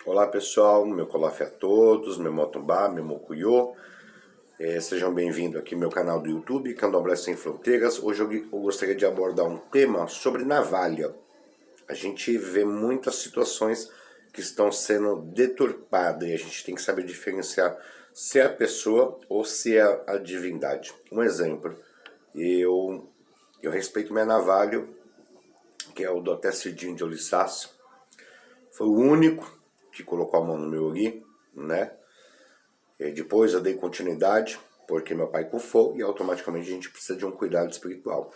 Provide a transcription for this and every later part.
Olá pessoal, meu colofe a todos, meu motumbá, meu mocuiô. Sejam bem-vindos aqui ao meu canal do YouTube, Candomblé Sem Fronteiras. Hoje eu gostaria de abordar um tema sobre navalha. A gente vê muitas situações que estão sendo deturpadas e a gente tem que saber diferenciar se é a pessoa ou se é a divindade. Um exemplo, eu respeito minha navalha, que é o Doté Cidinho de Olissácio. Foi o único que colocou a mão no meu ori, né? E depois eu dei continuidade, porque meu pai cufou, e automaticamente a gente precisa de um cuidado espiritual.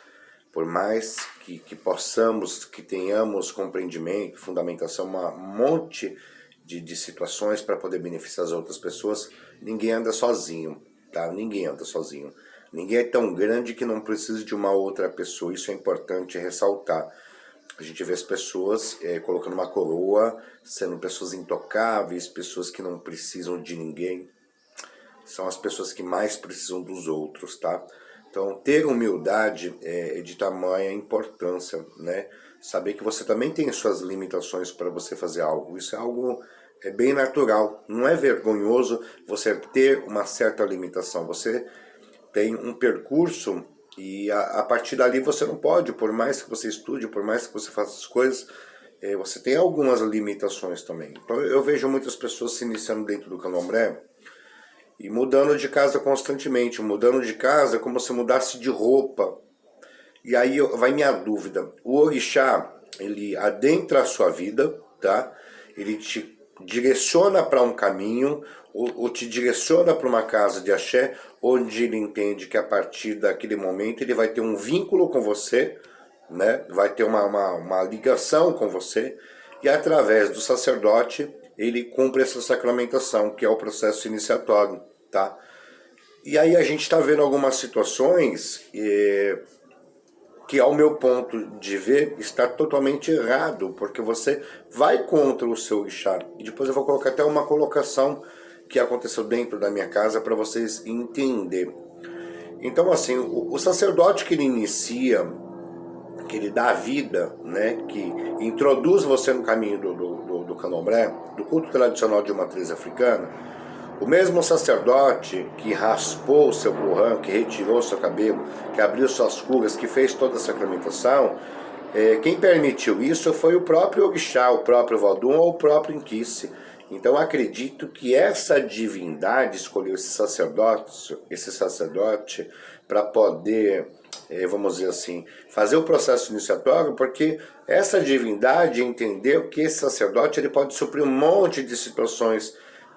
Por mais que possamos, que tenhamos compreendimento, fundamentação, um monte de situações para poder beneficiar as outras pessoas, ninguém anda sozinho, tá? Ninguém anda sozinho. Ninguém é tão grande que não precise de uma outra pessoa, isso é importante ressaltar. A gente vê as pessoas colocando uma coroa, sendo pessoas intocáveis, pessoas que não precisam de ninguém. São as pessoas que mais precisam dos outros, tá? Então, ter humildade é de tamanha importância, né? Saber que você também tem suas limitações para você fazer algo. Isso é algo bem natural. Não é vergonhoso você ter uma certa limitação. Você tem um percurso e a partir dali você não pode, por mais que você estude, por mais que você faça as coisas, você tem algumas limitações também. Então eu vejo muitas pessoas se iniciando dentro do candomblé e mudando de casa constantemente, mudando de casa como se mudasse de roupa. E aí vai minha dúvida, o orixá, ele adentra a sua vida, tá? Ele te direciona para um caminho, ou te direciona para uma casa de axé, onde ele entende que a partir daquele momento ele vai ter um vínculo com você, né? Vai ter uma ligação com você, e através do sacerdote ele cumpre essa sacramentação, que é o processo iniciatório, tá? E aí a gente está vendo algumas situações que, ao meu ponto de ver, está totalmente errado, porque você vai contra o seu orixá. E depois eu vou colocar até uma colocação que aconteceu dentro da minha casa para vocês entenderem. Então, assim, o sacerdote que ele inicia, que ele dá a vida, né, que introduz você no caminho do candomblé, do culto tradicional de matriz africana, o mesmo sacerdote que raspou seu currão, que retirou seu cabelo, que abriu suas curas, que fez toda a sacramentação, quem permitiu isso foi o próprio orixá, o próprio Vodun ou o próprio Inquice. Então acredito que essa divindade escolheu esse sacerdote para poder, vamos dizer assim, fazer o processo iniciatório, porque essa divindade entendeu que esse sacerdote ele pode suprir um monte de situações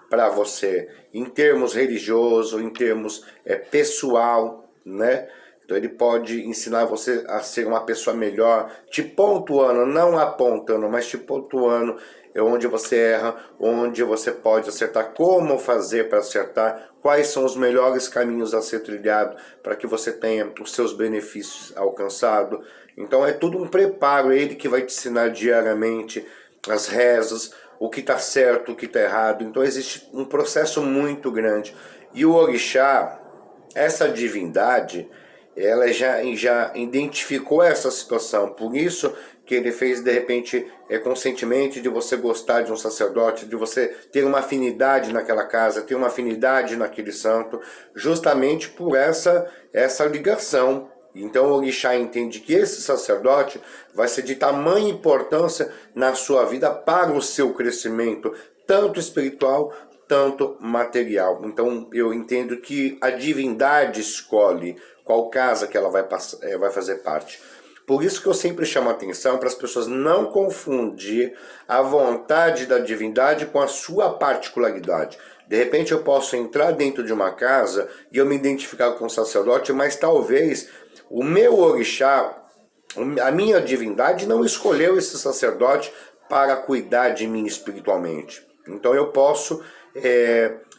para você, em termos religioso, em termos pessoal, né? Então ele pode ensinar você a ser uma pessoa melhor, te pontuando, não apontando, mas te pontuando onde você erra, onde você pode acertar, como fazer para acertar, quais são os melhores caminhos a ser trilhado para que você tenha os seus benefícios alcançados. Então é tudo um preparo, é ele que vai te ensinar diariamente as rezas, o que está certo, o que está errado. Então existe um processo muito grande. E o orixá, essa divindade, ela já identificou essa situação. Por isso que ele fez, de repente, conscientemente de você gostar de um sacerdote, de você ter uma afinidade naquela casa, ter uma afinidade naquele santo, justamente por essa ligação. Então o orixá entende que esse sacerdote vai ser de tamanha importância na sua vida para o seu crescimento, tanto espiritual, tanto material. Então eu entendo que a divindade escolhe qual casa que ela vai fazer parte. Por isso que eu sempre chamo a atenção para as pessoas não confundir a vontade da divindade com a sua particularidade. De repente eu posso entrar dentro de uma casa e eu me identificar com o sacerdote, mas talvez o meu orixá, a minha divindade não escolheu esse sacerdote para cuidar de mim espiritualmente. Então eu posso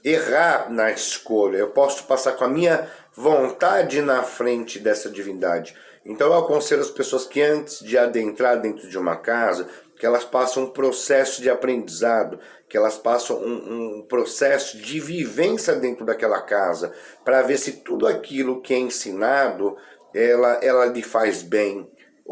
errar na escolha, eu posso passar com a minha vontade na frente dessa divindade. Então eu aconselho as pessoas que antes de adentrar dentro de uma casa, que elas passam um processo de aprendizado, que elas passam um processo de vivência dentro daquela casa, para ver se tudo aquilo que é ensinado, ela lhe faz bem,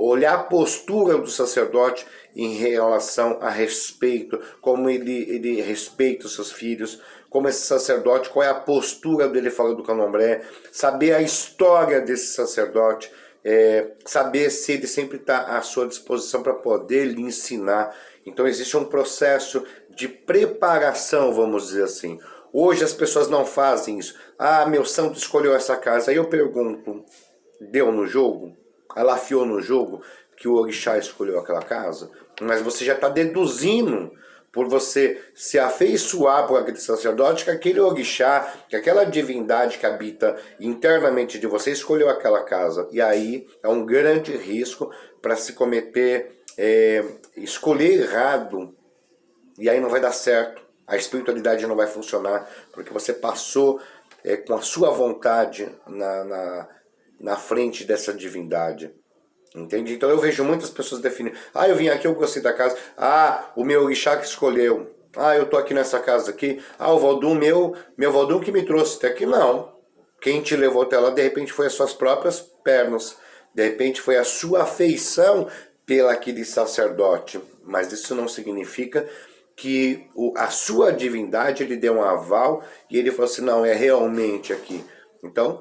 olhar a postura do sacerdote em relação a respeito, como ele respeita os seus filhos, como esse sacerdote, qual é a postura dele falando do candomblé, saber a história desse sacerdote, saber se ele sempre está à sua disposição para poder lhe ensinar. Então existe um processo de preparação, vamos dizer assim. Hoje as pessoas não fazem isso. Ah, meu santo escolheu essa casa. Aí eu pergunto, deu no jogo? Ela afiou no jogo que o orixá escolheu aquela casa? Mas você já está deduzindo, por você se afeiçoar por aquele sacerdote, que aquele orixá, que aquela divindade que habita internamente de você escolheu aquela casa. E aí é um grande risco para se cometer, escolher errado, e aí não vai dar certo. A espiritualidade não vai funcionar, porque você passou com a sua vontade na frente dessa divindade. Entende? Então eu vejo muitas pessoas definindo. Ah, eu vim aqui, eu gostei da casa. Ah, o meu orixá que escolheu. Ah, eu tô aqui nessa casa aqui. Ah, o Vodum, meu Vodum que me trouxe até aqui. Não. Quem te levou até lá, de repente, foi as suas próprias pernas. De repente, foi a sua afeição pelo aquele sacerdote. Mas isso não significa que a sua divindade lhe deu um aval e ele falou assim, não, é realmente aqui. Então,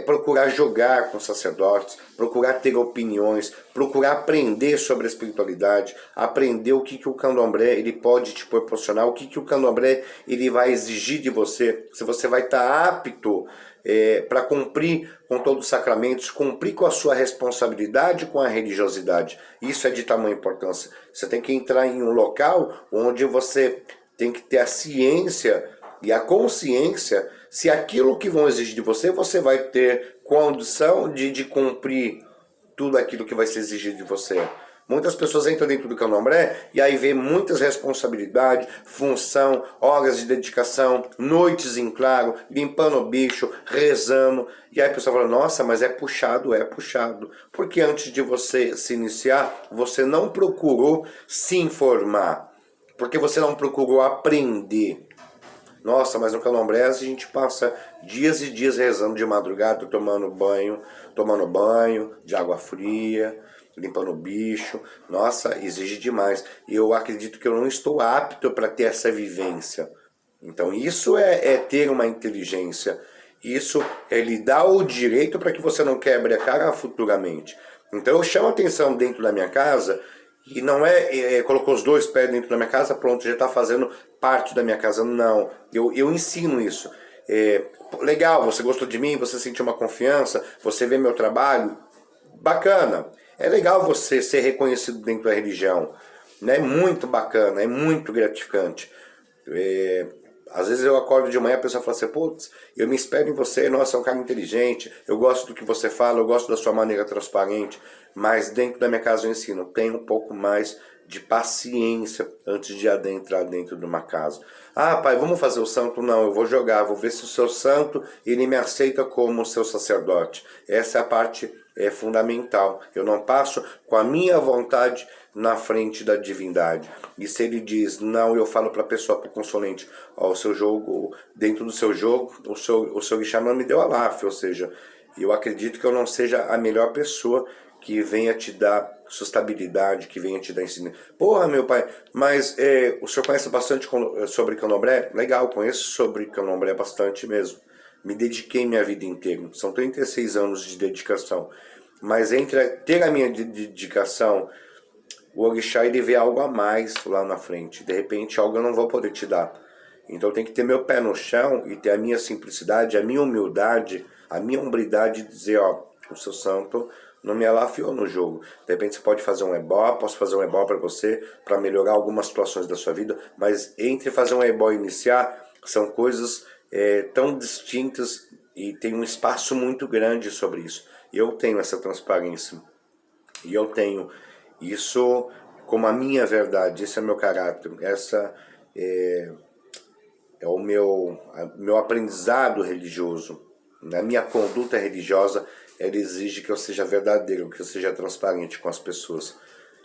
procurar jogar com sacerdotes, procurar ter opiniões, procurar aprender sobre a espiritualidade, aprender o que o candomblé ele pode te proporcionar, o que o candomblé ele vai exigir de você, se você vai estar apto para cumprir com todos os sacramentos, cumprir com a sua responsabilidade com a religiosidade. Isso é de tamanha importância. Você tem que entrar em um local onde você tem que ter a ciência e a consciência se aquilo que vão exigir de você, você vai ter condição de cumprir tudo aquilo que vai ser exigido de você. Muitas pessoas entram dentro do candomblé e aí vê muitas responsabilidades, função, horas de dedicação, noites em claro, limpando o bicho, rezando. E aí a pessoa fala, nossa, mas é puxado. Porque antes de você se iniciar, você não procurou se informar. Porque você não procurou aprender. Nossa, mas no candomblé a gente passa dias e dias rezando de madrugada, tomando banho de água fria, limpando o bicho. Nossa, exige demais. E eu acredito que eu não estou apto para ter essa vivência. Então isso é ter uma inteligência. Isso é lhe dar o direito para que você não quebre a cara futuramente. Então eu chamo atenção dentro da minha casa. E não colocou os dois pés dentro da minha casa, pronto, já está fazendo parte da minha casa. Não, eu ensino isso. Legal, você gostou de mim, você sentiu uma confiança, você vê meu trabalho, bacana. É legal você ser reconhecido dentro da religião. Né? É muito bacana, é muito gratificante. Às vezes eu acordo de manhã e a pessoa fala assim, putz, eu me espero em você, nossa, é um cara inteligente, eu gosto do que você fala, eu gosto da sua maneira transparente, mas dentro da minha casa eu ensino, tenha um pouco mais de paciência antes de adentrar dentro de uma casa. Ah, pai, vamos fazer o santo? Não, eu vou jogar, vou ver se o seu santo, ele me aceita como seu sacerdote. Essa é a parte fundamental. Eu não passo com a minha vontade na frente da divindade. E se ele diz, não, eu falo para a pessoa, para o consulente, ó, o seu jogo, dentro do seu jogo, o seu orixá não me deu a láfia, ou seja, eu acredito que eu não seja a melhor pessoa que venha te dar sustentabilidade, que venha te dar ensino. Porra, meu pai, mas o senhor conhece bastante sobre candomblé? Legal, conheço sobre candomblé bastante mesmo. Me dediquei minha vida inteira. São 36 anos de dedicação. Mas entre ter a minha dedicação, o orixá ele vê algo a mais lá na frente. De repente, algo eu não vou poder te dar. Então tem que ter meu pé no chão e ter a minha simplicidade, a minha humildade, a minha hombridade de dizer, ó, o seu santo não me alafiou no jogo. De repente você pode fazer um ebó, posso fazer um ebó para você, para melhorar algumas situações da sua vida, mas entre fazer um ebó e iniciar, são coisas tão distintas e tem um espaço muito grande sobre isso. Eu tenho essa transparência e eu tenho isso como a minha verdade, esse é meu caráter, essa é o meu aprendizado religioso. A minha conduta religiosa, ela exige que eu seja verdadeiro, que eu seja transparente com as pessoas.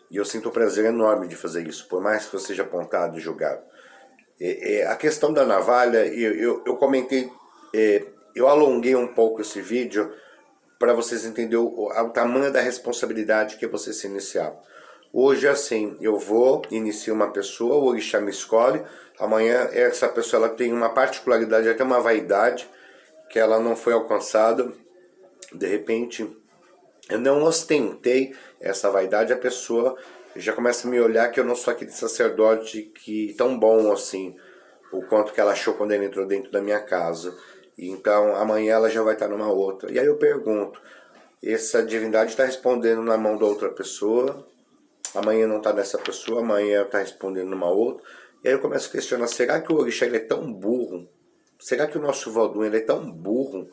E eu sinto um prazer enorme de fazer isso, por mais que eu seja apontado e julgado. A questão da navalha, eu comentei, eu alonguei um pouco esse vídeo para vocês entenderem o tamanho da responsabilidade que é você se iniciar. Hoje, assim, eu vou iniciar uma pessoa, o orixá me escolhe. Amanhã, essa pessoa ela tem uma particularidade, até uma vaidade, que ela não foi alcançada. De repente, eu não ostentei essa vaidade, a pessoa já começa a me olhar que eu não sou aquele sacerdote que tão bom assim, o quanto que ela achou quando ela entrou dentro da minha casa. Então, amanhã ela já vai estar numa outra. E aí eu pergunto, essa divindade está respondendo na mão da outra pessoa, amanhã não está nessa pessoa, amanhã está respondendo numa outra. E aí eu começo a questionar, será que o orixá ele é tão burro? Será que o nosso Vodun ele é tão burro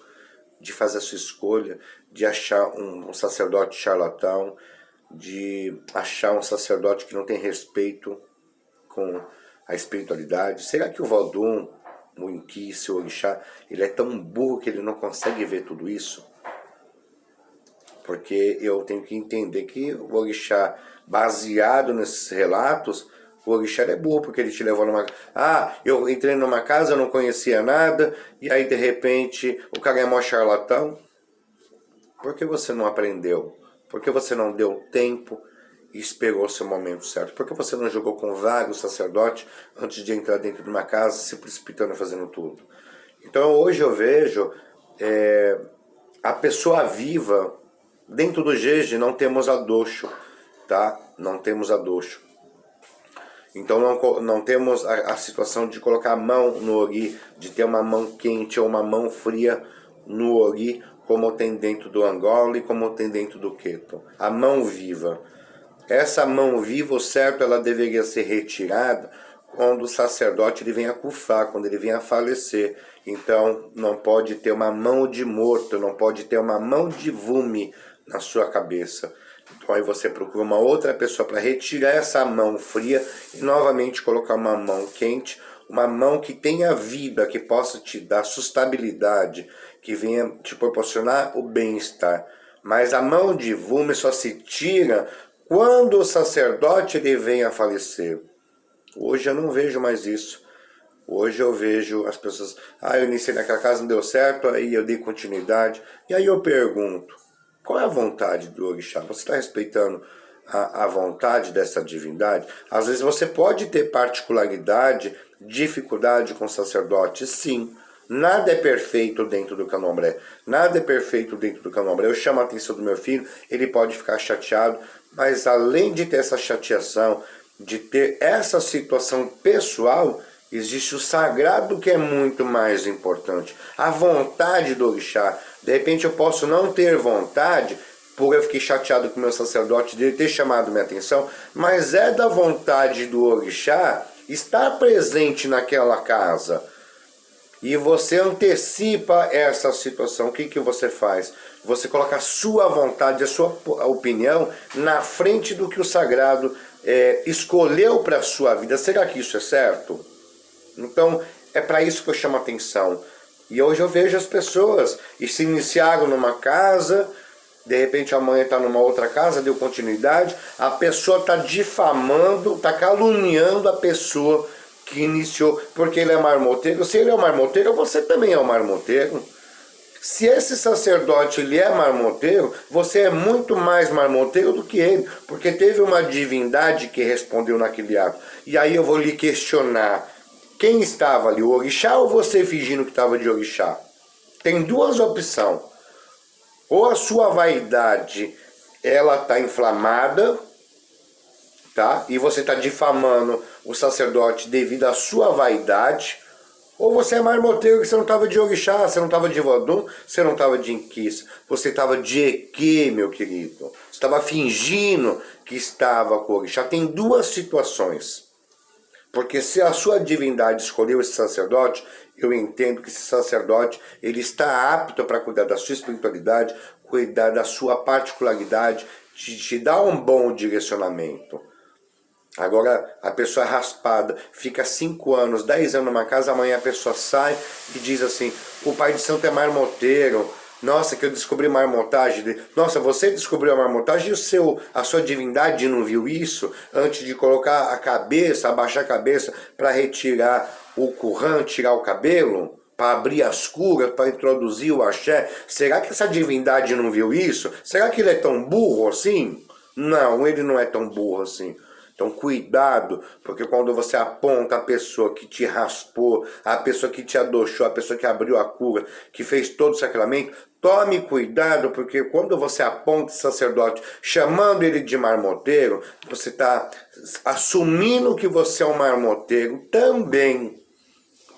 de fazer a sua escolha, de achar um sacerdote charlatão, de achar um sacerdote que não tem respeito com a espiritualidade? Será que o Vodun, o Inquice, o orixá, ele é tão burro que ele não consegue ver tudo isso? Porque eu tenho que entender que o orixá, baseado nesses relatos, o orixá é burro, porque ele te levou numa... Ah, eu entrei numa casa, eu não conhecia nada, e aí de repente o cara é mó charlatão. Por que você não aprendeu? Por que você não deu tempo e esperou o seu momento certo? Por que você não jogou com vários sacerdotes antes de entrar dentro de uma casa, se precipitando e fazendo tudo? Então hoje eu vejo a pessoa viva. Dentro do jeje não temos adocho, tá? Não temos adocho. Então não temos a situação de colocar a mão no ori, de ter uma mão quente ou uma mão fria no ori, como tem dentro do Angola e como tem dentro do Keton. A mão viva. Essa mão viva, o certo, ela deveria ser retirada quando o sacerdote ele vem a cufar, quando ele vem a falecer. Então não pode ter uma mão de morto, não pode ter uma mão de vume na sua cabeça. Então aí você procura uma outra pessoa para retirar essa mão fria e novamente colocar uma mão quente, uma mão que tenha vida, que possa te dar sustentabilidade, que venha te proporcionar o bem-estar. Mas a mão de vume só se tira quando o sacerdote ele vem a falecer. Hoje eu não vejo mais isso. Hoje eu vejo as pessoas, eu iniciei naquela casa, não deu certo, aí eu dei continuidade. E aí eu pergunto, qual é a vontade do orixá? Você está respeitando a vontade dessa divindade? Às vezes você pode ter particularidade, dificuldade com o sacerdote, sim. Nada é perfeito dentro do candomblé. Nada é perfeito dentro do candomblé. Eu chamo a atenção do meu filho, ele pode ficar chateado, mas além de ter essa chateação, de ter essa situação pessoal, existe o sagrado que é muito mais importante. A vontade do orixá. De repente eu posso não ter vontade, porque eu fiquei chateado com o meu sacerdote dele ter chamado minha atenção, mas é da vontade do orixá estar presente naquela casa. E você antecipa essa situação. O que você faz? Você coloca a sua vontade, a sua opinião na frente do que o sagrado escolheu para a sua vida. Será que isso é certo? Então, é para isso que eu chamo a atenção. E hoje eu vejo as pessoas e se iniciaram numa casa, de repente amanhã está numa outra casa, deu continuidade, a pessoa está difamando, está caluniando a pessoa que iniciou, porque ele é marmoteiro. Se ele é um marmoteiro, você também é um marmoteiro. Se esse sacerdote ele é marmoteiro, você é muito mais marmoteiro do que ele, porque teve uma divindade que respondeu naquele ato. E aí eu vou lhe questionar, quem estava ali, o orixá ou você fingindo que estava de orixá? Tem duas opções. Ou a sua vaidade, ela está inflamada, tá? E você está difamando o sacerdote devido à sua vaidade, ou você é marmoteiro que você não estava de orixá, você não estava de vodum, você não estava de inquice, você estava de equê, meu querido. Você estava fingindo que estava com o orixá. Tem duas situações. Porque se a sua divindade escolheu esse sacerdote, eu entendo que esse sacerdote ele está apto para cuidar da sua espiritualidade, cuidar da sua particularidade, te dar um bom direcionamento. Agora, a pessoa raspada, fica 5 anos, 10 anos numa casa, amanhã a pessoa sai e diz assim, o pai de santo é marmoteiro, nossa, que eu descobri marmotagem. Nossa, você descobriu a marmotagem e a sua divindade não viu isso? Antes de colocar a cabeça, abaixar a cabeça para retirar o currão, tirar o cabelo? para abrir as curas, para introduzir o axé. Será que essa divindade não viu isso? Será que ele é tão burro assim? Não, ele não é tão burro assim. Então cuidado, porque quando você aponta a pessoa que te raspou, a pessoa que te adochou, a pessoa que abriu a cura, que fez todo o sacramento, tome cuidado, porque quando você aponta o sacerdote, chamando ele de marmoteiro, você está assumindo que você é um marmoteiro também.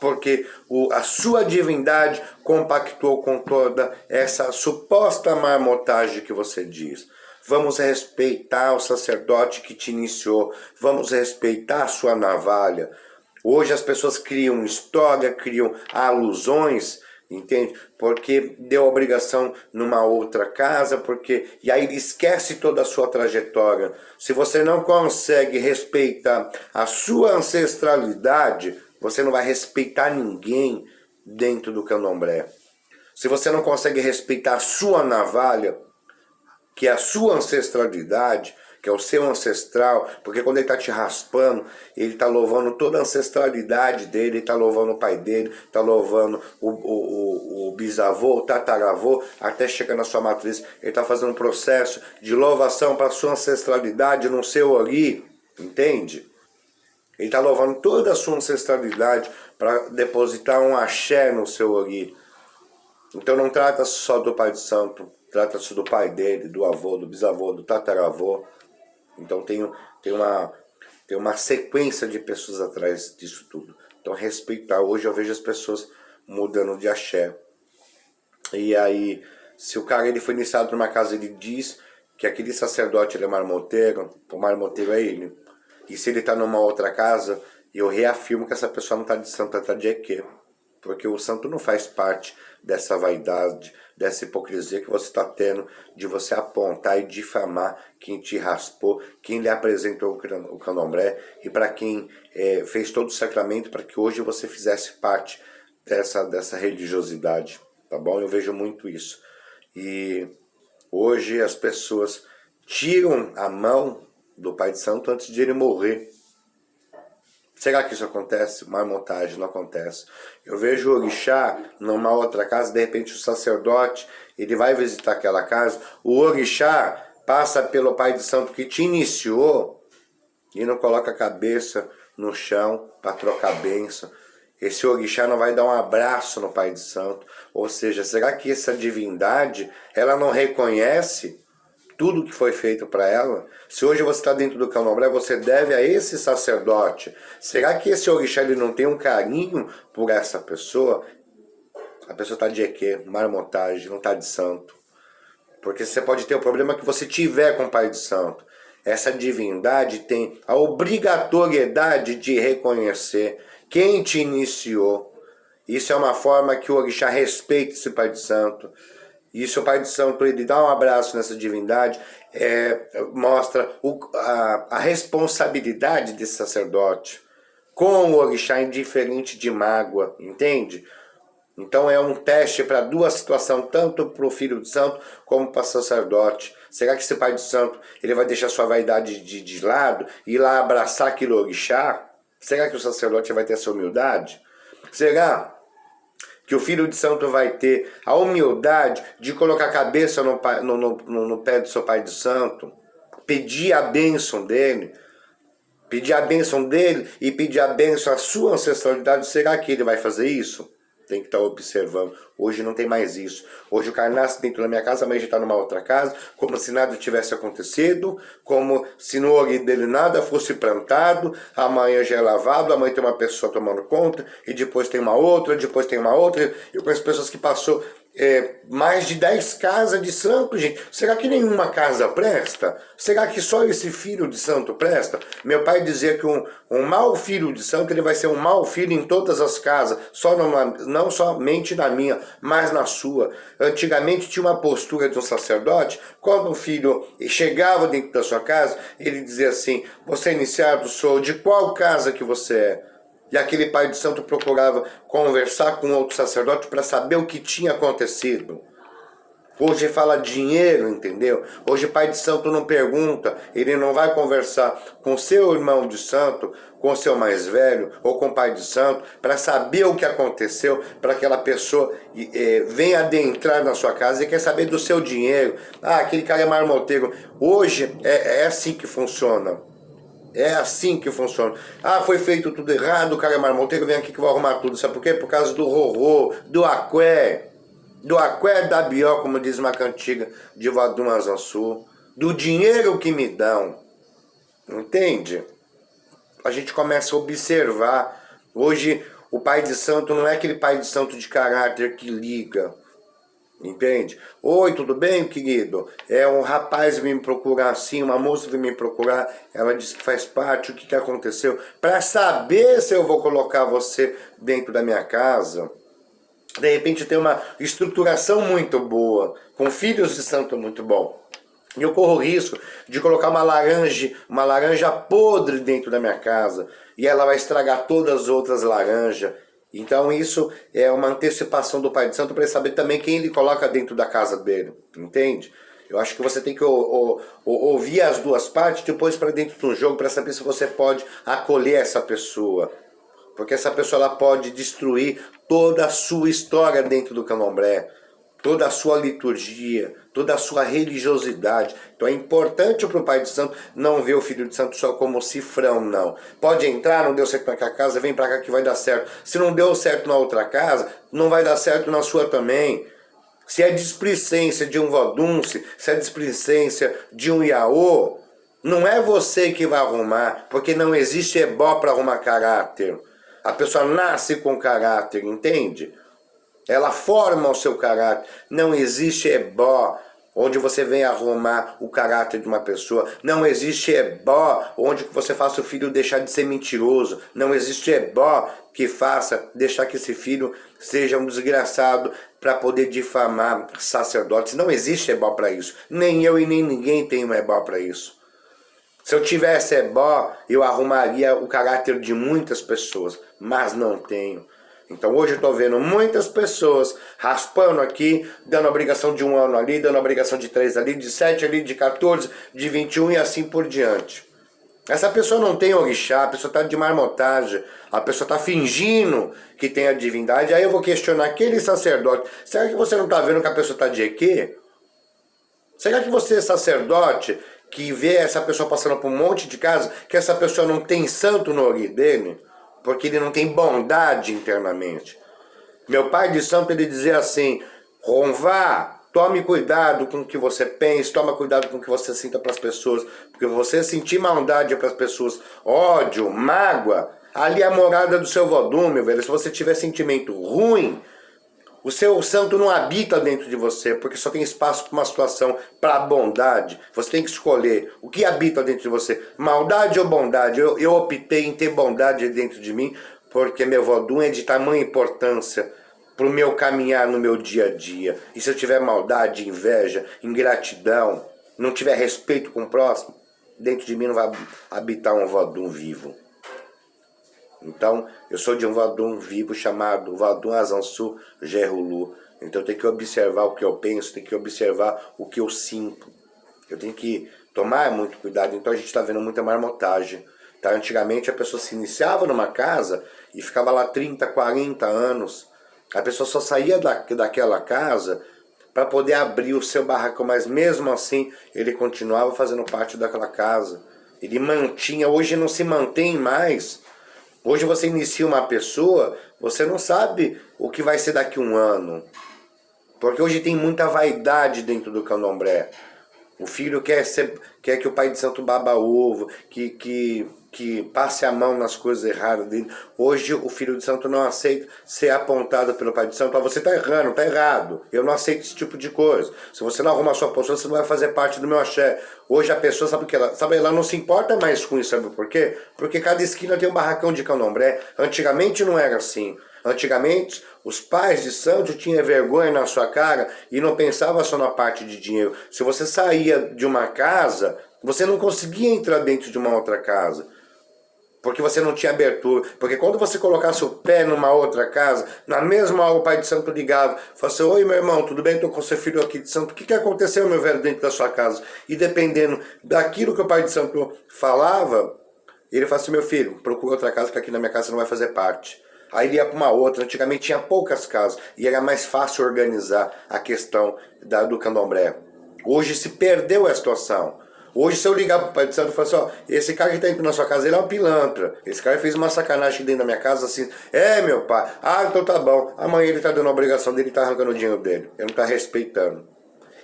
Porque a sua divindade compactuou com toda essa suposta marmotagem que você diz. Vamos respeitar o sacerdote que te iniciou. Vamos respeitar a sua navalha. Hoje as pessoas criam história, criam alusões, entende? Porque deu obrigação numa outra casa, e aí ele esquece toda a sua trajetória. Se você não consegue respeitar a sua ancestralidade, você não vai respeitar ninguém dentro do candomblé. Se você não consegue respeitar a sua navalha, que é a sua ancestralidade, que é o seu ancestral, porque quando ele está te raspando, ele está louvando toda a ancestralidade dele, ele está louvando o pai dele, está louvando o bisavô, o tataravô, até chegar na sua matriz. Ele está fazendo um processo de louvação para a sua ancestralidade no seu ori, entende? Ele está louvando toda a sua ancestralidade para depositar um axé no seu ori. Então não trata-se só do pai de santo, trata-se do pai dele, do avô, do bisavô, do tataravô. Então tem uma sequência de pessoas atrás disso tudo. Então respeitar. Hoje eu vejo as pessoas mudando de axé. E aí, se o cara ele foi iniciado numa casa, ele diz que aquele sacerdote ele é marmoteiro, o marmoteiro é ele. E se ele está numa outra casa, eu reafirmo que essa pessoa não está de santo, ela está de equê. Porque o santo não faz parte dessa vaidade, dessa hipocrisia que você está tendo de você apontar e difamar quem te raspou, quem lhe apresentou o candomblé e para quem fez todo o sacramento para que hoje você fizesse parte dessa religiosidade, tá bom? Eu vejo muito isso. E hoje as pessoas tiram a mão do Pai de Santo antes de ele morrer. Será que isso acontece? Marmotagem, não acontece. Eu vejo o orixá numa outra casa, de repente o sacerdote, ele vai visitar aquela casa, o orixá passa pelo Pai de Santo que te iniciou e não coloca a cabeça no chão para trocar bênção. Esse orixá não vai dar um abraço no Pai de Santo. Ou seja, será que essa divindade, ela não reconhece tudo que foi feito para ela? Se hoje você está dentro do candomblé, você deve a esse sacerdote. Será que esse orixá ele não tem um carinho por essa pessoa? A pessoa está de equê, marmotagem, não está de santo. Porque você pode ter o problema que você tiver com o Pai de Santo. Essa divindade tem a obrigatoriedade de reconhecer quem te iniciou. Isso é uma forma que o orixá respeita esse Pai de Santo. E se o Pai de Santo ele dá um abraço nessa divindade, mostra a responsabilidade desse sacerdote com o orixá, indiferente de mágoa, entende? Então é um teste para duas situações, tanto para o filho de santo como para o sacerdote. Será que esse Pai de Santo ele vai deixar sua vaidade de lado e ir lá abraçar aquele orixá? Será que o sacerdote vai ter essa humildade? Será que o filho de santo vai ter a humildade de colocar a cabeça no pé do seu Pai de Santo, pedir a bênção dele, e pedir a bênção à sua ancestralidade? Será que ele vai fazer isso? Tem que estar observando. Hoje não tem mais isso. Hoje o cara nasce dentro da minha casa, amanhã já está numa outra casa, como se nada tivesse acontecido, como se no ori dele nada fosse plantado, amanhã já é lavado, amanhã tem uma pessoa tomando conta, e depois tem uma outra, depois tem uma outra. Eu conheço pessoas que passou mais de 10 casas de santo, gente. Será que nenhuma casa presta? Será que só esse filho de santo presta? Meu pai dizia que um mau filho de santo ele vai ser um mau filho em todas as casas, não somente na minha, mas na sua. Antigamente tinha uma postura de um sacerdote, quando um filho chegava dentro da sua casa, ele dizia assim: você é iniciado, sou de qual casa que você é? E aquele pai de santo procurava conversar com outro sacerdote para saber o que tinha acontecido. Hoje fala dinheiro, entendeu? Hoje pai de santo não pergunta, ele não vai conversar com seu irmão de santo, com seu mais velho ou com o pai de santo, para saber o que aconteceu, para aquela pessoa venha adentrar na sua casa e quer saber do seu dinheiro. Ah, aquele cara é marmoteiro. Hoje é assim que funciona. É assim que funciona. Ah, foi feito tudo errado, o cara é marmoteiro, vem aqui que vai arrumar tudo. Sabe por quê? Por causa do rorô, do aqué. Do aqué da bió, como diz uma cantiga de Vadum Azansu. Do dinheiro que me dão. Entende? A gente começa a observar. Hoje, o pai de santo não é aquele pai de santo de caráter que liga. Entende? Oi, tudo bem, querido? Um rapaz veio me procurar assim, uma moça veio me procurar, ela disse que faz parte, o que aconteceu? Para saber se eu vou colocar você dentro da minha casa. De repente tem uma estruturação muito boa, com filhos de santo muito bom. E eu corro o risco de colocar uma laranja podre dentro da minha casa. E ela vai estragar todas as outras laranjas. Então isso é uma antecipação do pai de santo para ele saber também quem ele coloca dentro da casa dele. Entende? Eu acho que você tem que ouvir as duas partes, depois para dentro de um jogo, para saber se você pode acolher essa pessoa. Porque essa pessoa ela pode destruir toda a sua história dentro do candomblé, toda a sua liturgia, toda a sua religiosidade. Então é importante para o pai de santo não ver o filho de santo só como cifrão, não. Pode entrar, não deu certo naquela casa, vem para cá que vai dar certo. Se não deu certo na outra casa, não vai dar certo na sua também. Se é displicência de um vodunce, se é displicência de um iaô, não é você que vai arrumar, porque não existe ebó para arrumar caráter. A pessoa nasce com caráter, entende? Ela forma o seu caráter. Não existe ebó onde você vem arrumar o caráter de uma pessoa. Não existe ebó onde você faça o filho deixar de ser mentiroso. Não existe ebó que faça deixar que esse filho seja um desgraçado para poder difamar sacerdotes. Não existe ebó para isso. Nem eu e nem ninguém tem um ebó para isso. Se eu tivesse ebó, eu arrumaria o caráter de muitas pessoas, mas não tenho. Então hoje eu estou vendo muitas pessoas raspando aqui, dando obrigação de 1 ano ali, dando obrigação de 3 ali, de 7 ali, de 14, de 21 e assim por diante. Essa pessoa não tem orixá, a pessoa está de marmotagem, a pessoa está fingindo que tem a divindade. Aí eu vou questionar aquele sacerdote, será que você não está vendo que a pessoa está de EQ? Será que você, sacerdote, que vê essa pessoa passando por um monte de casa, que essa pessoa não tem santo no ori dele, porque ele não tem bondade internamente? Meu pai de santo, ele dizia assim: Ronvá, tome cuidado com o que você pensa, toma cuidado com o que você sinta para as pessoas, porque você sentir maldade para as pessoas, ódio, mágoa, ali é a morada do seu vodum, meu velho. Se você tiver sentimento ruim, o seu santo não habita dentro de você, porque só tem espaço para uma situação, para a bondade. Você tem que escolher o que habita dentro de você, maldade ou bondade. Eu optei em ter bondade dentro de mim, porque meu vodum é de tamanha importância para o meu caminhar no meu dia a dia. E se eu tiver maldade, inveja, ingratidão, não tiver respeito com o próximo, dentro de mim não vai habitar um vodum vivo. Então, eu sou de um Vadum vivo chamado Vadum Azansu Gerulu. Então eu tenho que observar o que eu penso, tenho que observar o que eu sinto. Eu tenho que tomar muito cuidado. Então a gente está vendo muita marmotagem. Tá? Antigamente a pessoa se iniciava numa casa e ficava lá 30, 40 anos. A pessoa só saía daquela casa para poder abrir o seu barracão, mas mesmo assim ele continuava fazendo parte daquela casa. Ele mantinha, hoje não se mantém mais. Hoje você inicia uma pessoa, você não sabe o que vai ser daqui a 1 ano. Porque hoje tem muita vaidade dentro do candomblé. O filho quer que o pai de santo baba ovo, que passe a mão nas coisas erradas dele. Hoje o filho de santo não aceita ser apontado pelo pai de santo. Você está errando, está errado. Eu não aceito esse tipo de coisa. Se você não arrumar a sua postura, você não vai fazer parte do meu axé. Hoje a pessoa, sabe o que ela não se importa mais com isso, sabe por quê? Porque cada esquina tem um barracão de candomblé. Antigamente não era assim. Antigamente, os pais de santo tinham vergonha na sua cara e não pensavam só na parte de dinheiro. Se você saía de uma casa, você não conseguia entrar dentro de uma outra casa. porque você não tinha abertura, porque quando você colocasse o pé numa outra casa, na mesma hora o pai de santo ligava, falava assim, oi meu irmão, tudo bem? Estou com seu filho aqui de santo, o que aconteceu, meu velho, dentro da sua casa? E dependendo daquilo que o pai de santo falava, ele falava assim, meu filho, procura outra casa que aqui na minha casa você não vai fazer parte. Aí ele ia para uma outra, antigamente tinha poucas casas, e era mais fácil organizar a questão do candomblé. Hoje se perdeu a situação. Hoje, se eu ligar pro pai de santo e falar assim, ó, esse cara que tá entrando na sua casa, ele é um pilantra. Esse cara fez uma sacanagem dentro da minha casa, assim, meu pai, então tá bom. Amanhã ele tá dando a obrigação dele, tá arrancando o dinheiro dele. Ele não tá respeitando.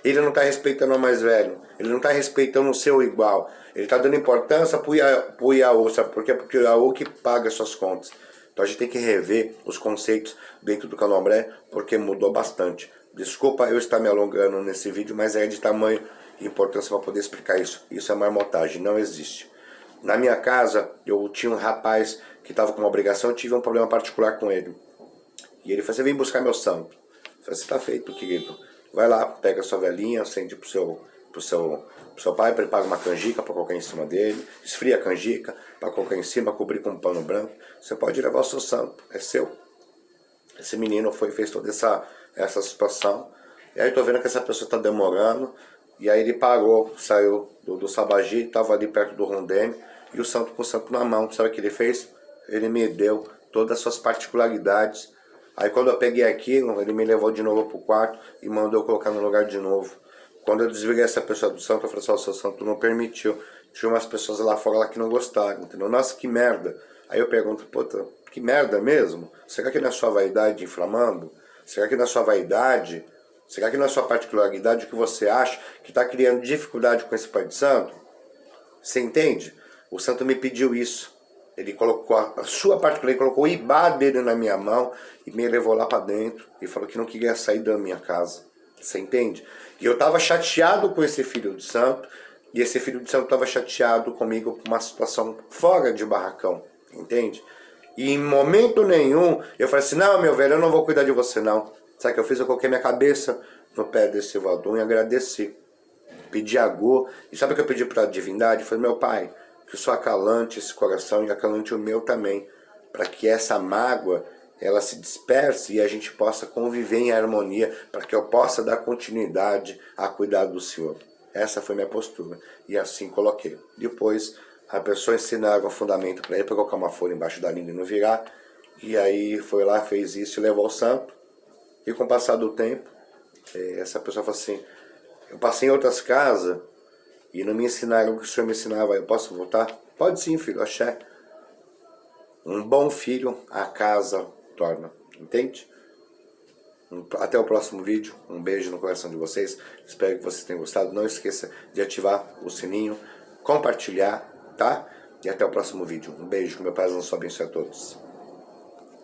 Ele não tá respeitando o mais velho. Ele não tá respeitando o seu igual. Ele tá dando importância pro Iaô, sabe por quê? Porque o Iaô que paga suas contas. Então a gente tem que rever os conceitos dentro do candomblé, porque mudou bastante. Desculpa eu estar me alongando nesse vídeo, mas é de tamanho importância para poder explicar isso. Isso é marmotagem, não existe. Na minha casa, eu tinha um rapaz que estava com uma obrigação, eu tive um problema particular com ele. E ele falou assim, vem buscar meu santo. Eu falei, tá feito, querido. Vai lá, pega a sua velhinha, acende pro seu pai, para ele pagar uma canjica para colocar em cima dele, esfria a canjica para colocar em cima, cobrir com um pano branco. Você pode levar o seu santo, é seu. Esse menino fez toda essa situação. E aí eu tô vendo que essa pessoa está demorando. E aí ele parou, saiu do Sabagi, estava ali perto do Rondeme, e o santo com o santo na mão. Sabe o que ele fez? Ele me deu todas as suas particularidades. Aí quando eu peguei aquilo, ele me levou de novo pro quarto e mandou eu colocar no lugar de novo. Quando eu desliguei essa pessoa do santo, eu falei assim, o seu santo não permitiu. Tinha umas pessoas lá fora lá que não gostaram, entendeu? Nossa, que merda. Aí eu pergunto, puta, que merda mesmo? Será que não é sua vaidade inflamando? Será que não é sua vaidade? Será que não é sua particularidade o que você acha que está criando dificuldade com esse pai de santo? Você entende? O santo me pediu isso. Ele colocou a sua particularidade, colocou o ibá dele na minha mão e me levou lá para dentro e falou que não queria sair da minha casa. Você entende? E eu estava chateado com esse filho de santo e esse filho de santo estava chateado comigo por uma situação fora de barracão. Entende? E em momento nenhum eu falei assim, não meu velho, eu não vou cuidar de você não. Sabe o que eu fiz? Eu coloquei minha cabeça no pé desse Valdum e agradeci. Pedi agô. E sabe o que eu pedi para a divindade? Eu falei, meu pai, que o Senhor acalante esse coração e acalante o meu também. Para que essa mágoa, ela se disperse e a gente possa conviver em harmonia. Para que eu possa dar continuidade a cuidar do Senhor. Essa foi minha postura. E assim coloquei. Depois, a pessoa ensinava o fundamento para ele, para colocar uma folha embaixo da língua e não virar. E aí foi lá, fez isso e levou o santo. E com o passar do tempo, essa pessoa falou assim, eu passei em outras casas e não me ensinaram o que o senhor me ensinava, eu posso voltar? Pode sim, filho, axé. Um bom filho a casa torna, entende? Até o próximo vídeo, um beijo no coração de vocês, espero que vocês tenham gostado, não esqueça de ativar o sininho, compartilhar, tá? E até o próximo vídeo, um beijo, que meu Pai nos abençoe a todos.